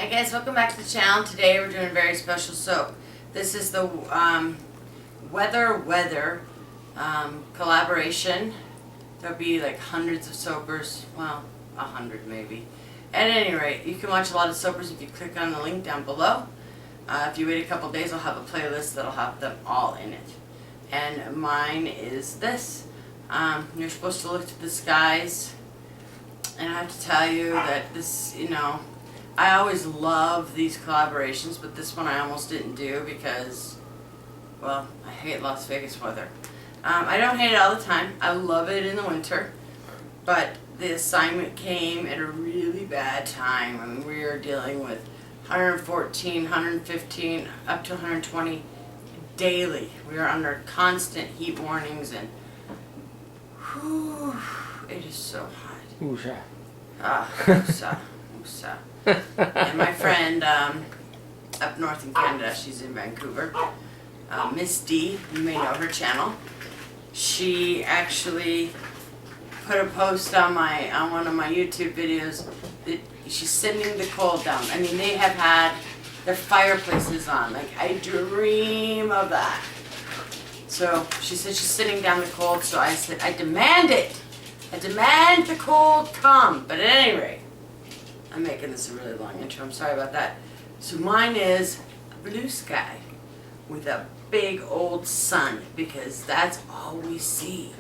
Hi guys, welcome back to the channel. Today we're doing a very special soap. This is the Weather collaboration. There'll be like hundreds of soapers, well, 100 maybe. At any rate, you can watch a lot of soapers if you click on the link down below. If you wait a couple days, I'll have a playlist that'll have them all in it. And mine is this. You're supposed to look to the skies. And I have to tell you that this, I always love these collaborations, but this one I almost didn't do because, well, I hate Las Vegas weather. I don't hate it all the time. I love it in the winter, but the assignment came at a really bad time. I mean, we are dealing with 114, 115, up to 120 daily. We are under constant heat warnings, and whew, it is so hot. Woosha. Woosha. Woosha. And my friend up north in Canada, she's in Vancouver, Miss D, you may know her channel. She actually put a post on one of my YouTube videos that she's sending the cold down. I mean, they have had their fireplaces on. Like, I dream of that. So she said she's sending down the cold, so I said, I demand it. I demand the cold come. But at any rate, I'm making this a really long intro. I'm sorry about that. So mine is a blue sky with a big old sun, because that's all we see.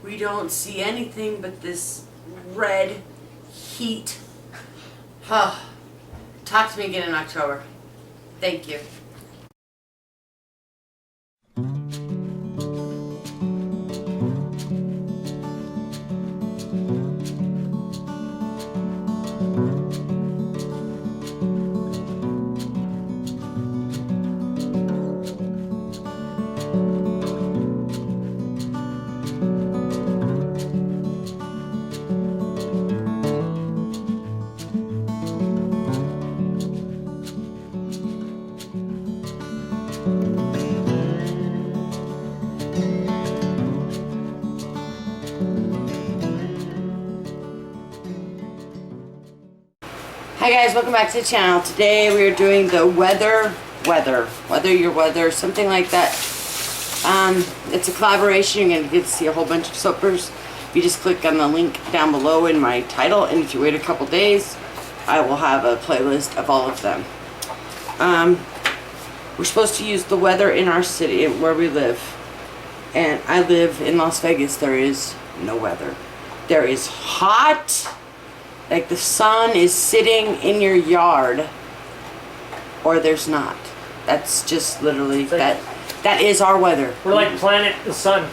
We don't see anything but this red heat. Talk to me again in October. Thank you. Hi guys, welcome back to the channel. Today we are doing the weather, your weather, something like that. It's a collaboration. You're going to get to see a whole bunch of soapers. You just click on the link down below in my title, and if you wait a couple days, I will have a playlist of all of them. We're supposed to use the weather in our city, where we live. And I live in Las Vegas. There is no weather. There is hot. Like the sun is sitting in your yard, or there's not. That's just literally that is our weather. We're like planet the sun.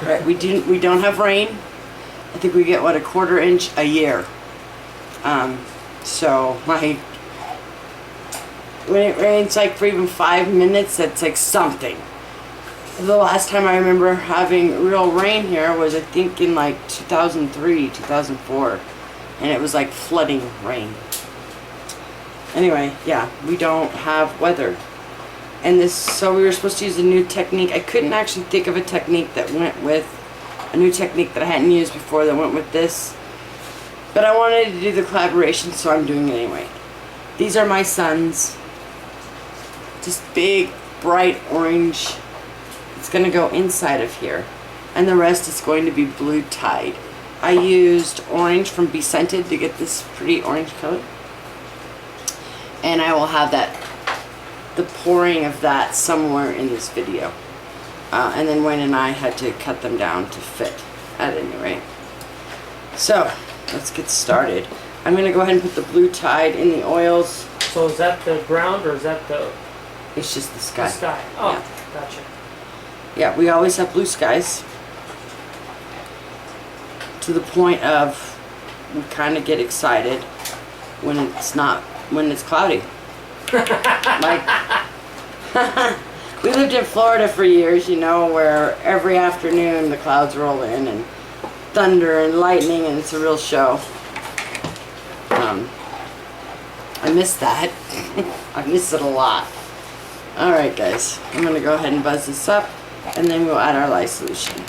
Right. We don't have rain. I think we get what, a quarter inch a year. So like when it rains like for even 5 minutes, that's like something. The last time I remember having real rain here was, I think, in like 2003, 2004. And it was like flooding rain. Anyway, yeah, we don't have weather. And so we were supposed to use a new technique. I couldn't actually think of a technique that went with, a new technique that I hadn't used before that went with this. But I wanted to do the collaboration, so I'm doing it anyway. These are my suns. Just big, bright orange. It's going to go inside of here. And the rest is going to be blue tide. I used orange from Be Scented to get this pretty orange color. And I will have the pouring of that somewhere in this video. And then Wayne and I had to cut them down to fit, at any rate. So, let's get started. I'm going to go ahead and put the blue tide in the oils. So is that the ground, or is that the... It's just the sky. The sky. Oh, yeah. Gotcha. Yeah, we always have blue skies. To the point of, we kind of get excited when it's cloudy. Like, we lived in Florida for years, where every afternoon the clouds roll in and thunder and lightning, and it's a real show. I miss that. I miss it a lot. Alright guys, I'm going to go ahead and buzz this up, and then we'll add our lye solution.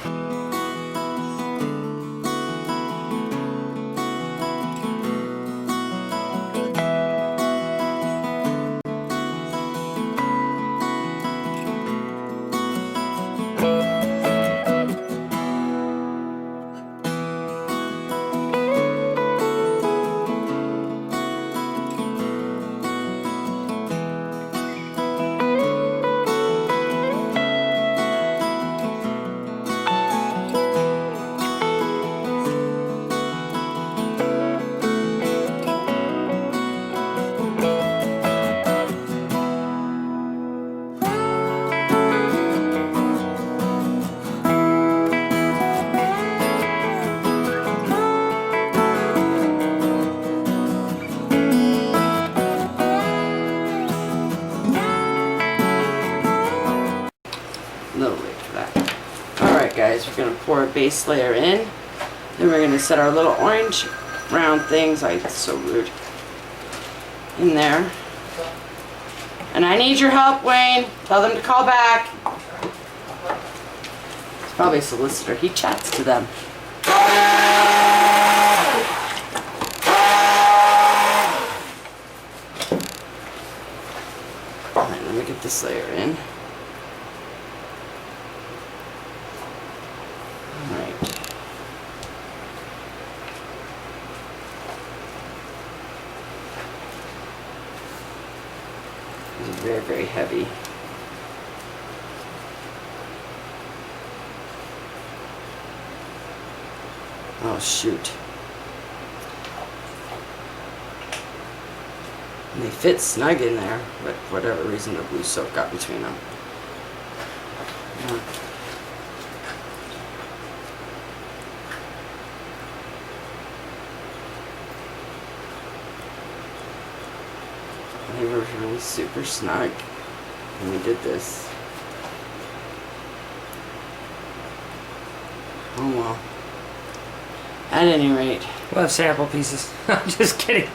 A little late for that. Alright guys, we're going to pour a base layer in. Then we're going to set our little orange round things. It's so rude. In there. And I need your help, Wayne. Tell them to call back. He's probably a solicitor. He chats to them. Alright, let me get this layer in. Alright. This is very, very heavy. Oh shoot. And they fit snug in there, but for whatever reason the blue soap got between them. Yeah. They were really super snug when we did this. Oh well. At any rate. We'll have sample pieces. I'm just kidding.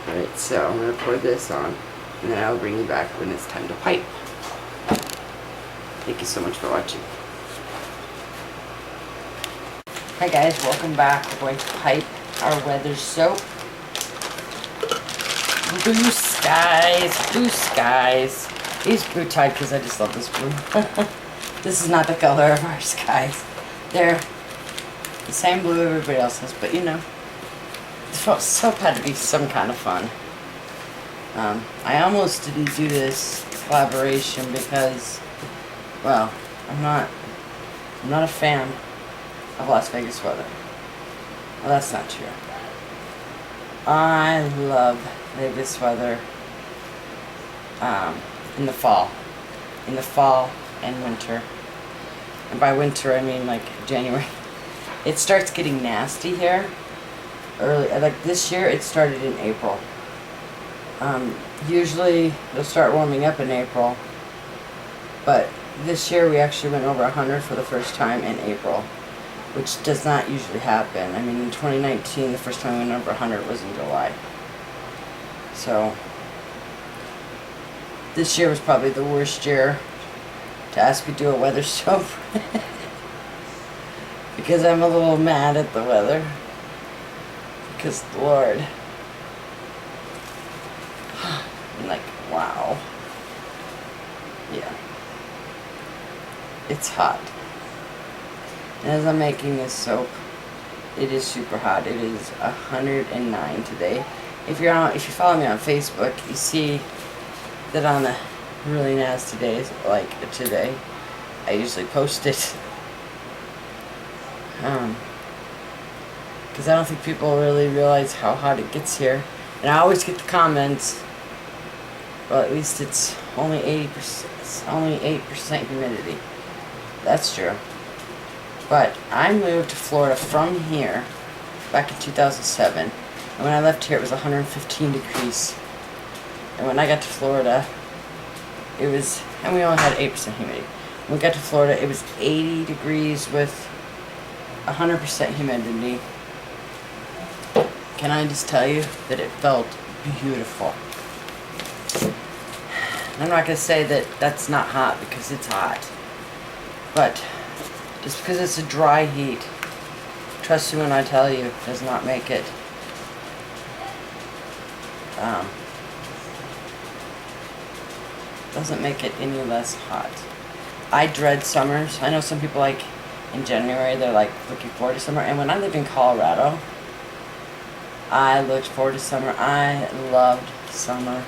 Alright, so I'm going to pour this on, and then I'll bring you back when it's time to pipe. Thank you so much for watching. Hi guys, welcome back. We're going to pipe our weather soap. Blue skies, blue skies. These blue tied because I just love this blue. This is not the color of our skies. They're the same blue everybody else has, but you know, soap had to be some kind of fun. I almost didn't do this collaboration because, well, I'm not a fan of Las Vegas weather. Well, that's not true. I love Vegas weather in the fall and winter. And by winter I mean like January. It starts getting nasty here early. Like this year it started in April. Usually it'll start warming up in April, but this year we actually went over 100 for the first time in April, which does not usually happen. I mean, in 2019 the first time we went over 100 was in July. So this year was probably the worst year to ask me to do a weather soap. Because I'm a little mad at the weather. Because, Lord. I'm like, wow. Yeah. It's hot. And as I'm making this soap, it is super hot. It is 109 today. If you follow me on Facebook, you see that on the really nasty days, like today, I usually post it. Because I don't think people really realize how hot it gets here. And I always get the comments, well, at least it's only 80%, it's only 8% humidity. That's true. But I moved to Florida from here back in 2007. And when I left here, it was 115 degrees. And when I got to Florida, it was, and we only had 8% humidity. When we got to Florida, it was 80 degrees with 100% humidity. Can I just tell you that it felt beautiful? I'm not going to say that that's not hot, because it's hot. But just because it's a dry heat, trust me when I tell you, does not make it doesn't make it any less hot. I dread summers. I know some people like in January, they're like looking forward to summer. And when I lived in Colorado, I looked forward to summer. I loved summer.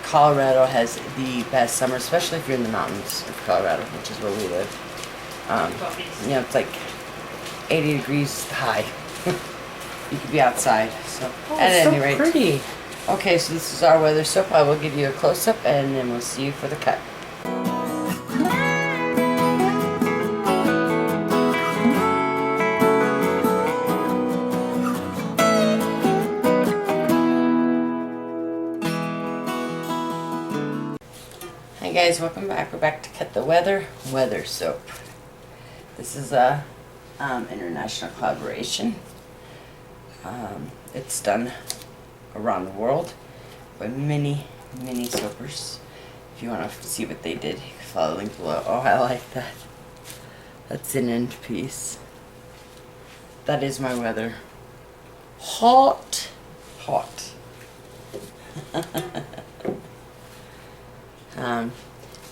Colorado has the best summer, especially if you're in the mountains of Colorado, which is where we live. You know, it's like 80 degrees high. You could be outside. So at any rate, pretty. Okay, so this is our weather soap. I will give you a close-up, and then we'll see you for the cut. Hi guys, welcome back. We're back to cut the weather soap. This is a international collaboration. It's done around the world by many soapers. If you want to see what they did, you can follow the link below. Oh, I like that. That's an end piece. That is my weather. Hot.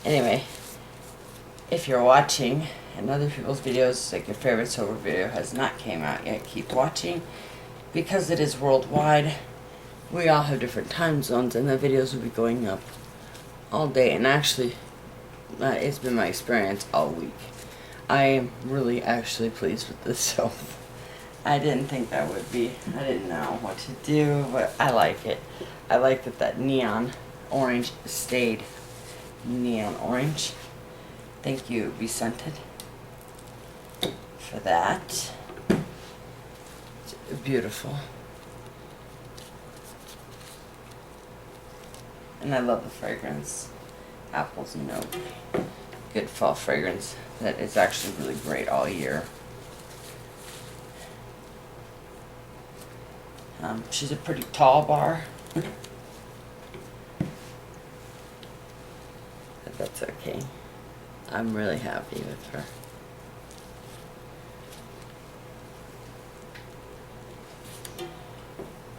Anyway, if you're watching and other people's videos, like your favorite sober video has not came out yet, keep watching, because it is worldwide. We all have different time zones, and the videos will be going up all day. And actually, it's been my experience all week. I am really actually pleased with this soap. I didn't think I would be. I didn't know what to do, but I like it. I like that neon orange stayed neon orange. Thank you, Be Scented, for that. It's beautiful. And I love the fragrance. Apples, good fall fragrance that is actually really great all year. She's a pretty tall bar. But that's okay. I'm really happy with her.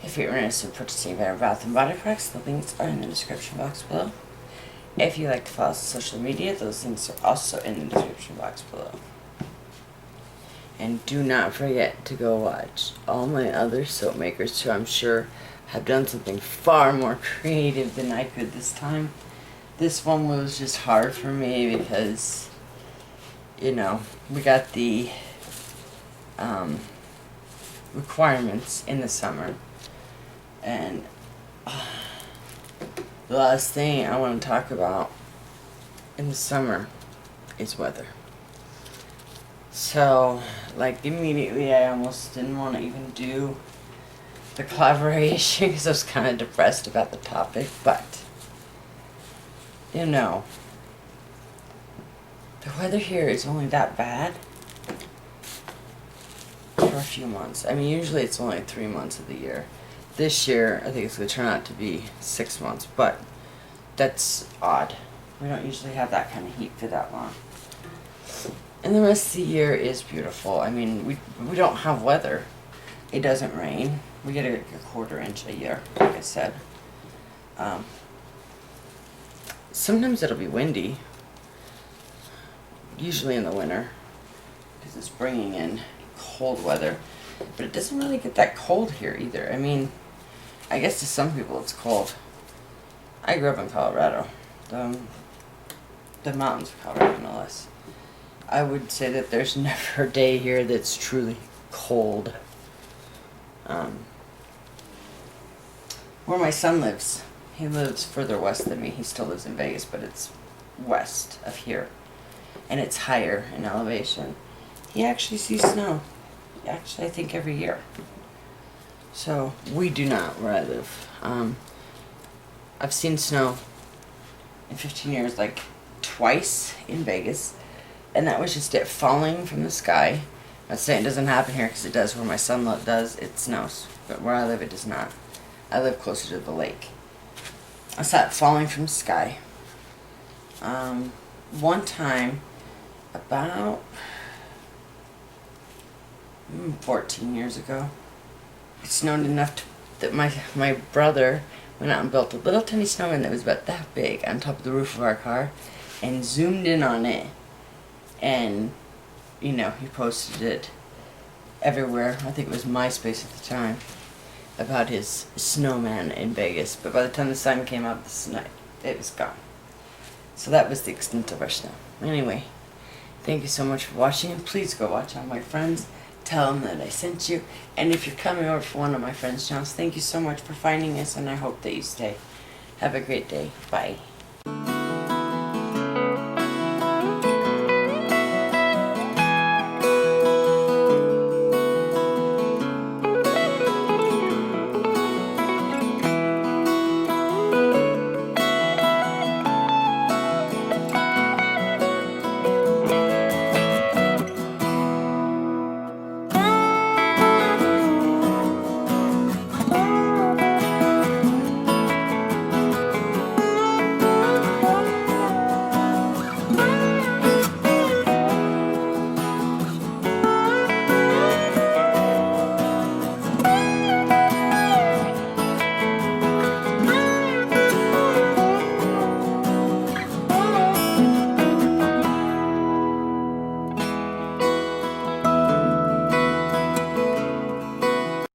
If you're interested in purchasing better bath and body products, the links are in the description box below. If you like to follow us on social media, those links are also in the description box below. And do not forget to go watch all my other soap makers who I'm sure have done something far more creative than I could this time. This one was just hard for me because, we got the requirements in the summer. And the last thing I want to talk about in the summer is weather. So, immediately I almost didn't want to even do the collaboration because I was kind of depressed about the topic, but, the weather here is only that bad for a few months. I mean, usually it's only 3 months of the year. This year, I think it's going to turn out to be 6 months, but that's odd. We don't usually have that kind of heat for that long. And the rest of the year is beautiful. I mean, we don't have weather. It doesn't rain. We get a 1/4 inch a year, like I said. Sometimes it'll be windy, usually in the winter, because it's bringing in cold weather. But it doesn't really get that cold here either. I mean, I guess to some people it's cold. I grew up in Colorado, the mountains of Colorado, no less. I would say that there's never a day here that's truly cold. Where my son lives, he lives further west than me. He still lives in Vegas, but it's west of here. And it's higher in elevation. He actually sees snow. Actually, I think every year. So, we do not where I live. I've seen snow in 15 years, twice in Vegas. And that was just it falling from the sky. I'm not saying it doesn't happen here, because it does. Where my son does, it snows. But where I live, it does not. I live closer to the lake. I saw it falling from the sky. One time, about 14 years ago, it snowed enough that my brother went out and built a little tiny snowman that was about that big on top of the roof of our car and zoomed in on it. And, he posted it everywhere. I think it was MySpace at the time, about his snowman in Vegas. But by the time the sun came out, it was gone. So that was the extent of our snow. Anyway, thank you so much for watching, and please go watch all my friends. Tell them that I sent you. And if you're coming over for one of my friends' channels, thank you so much for finding us, and I hope that you stay. Have a great day. Bye.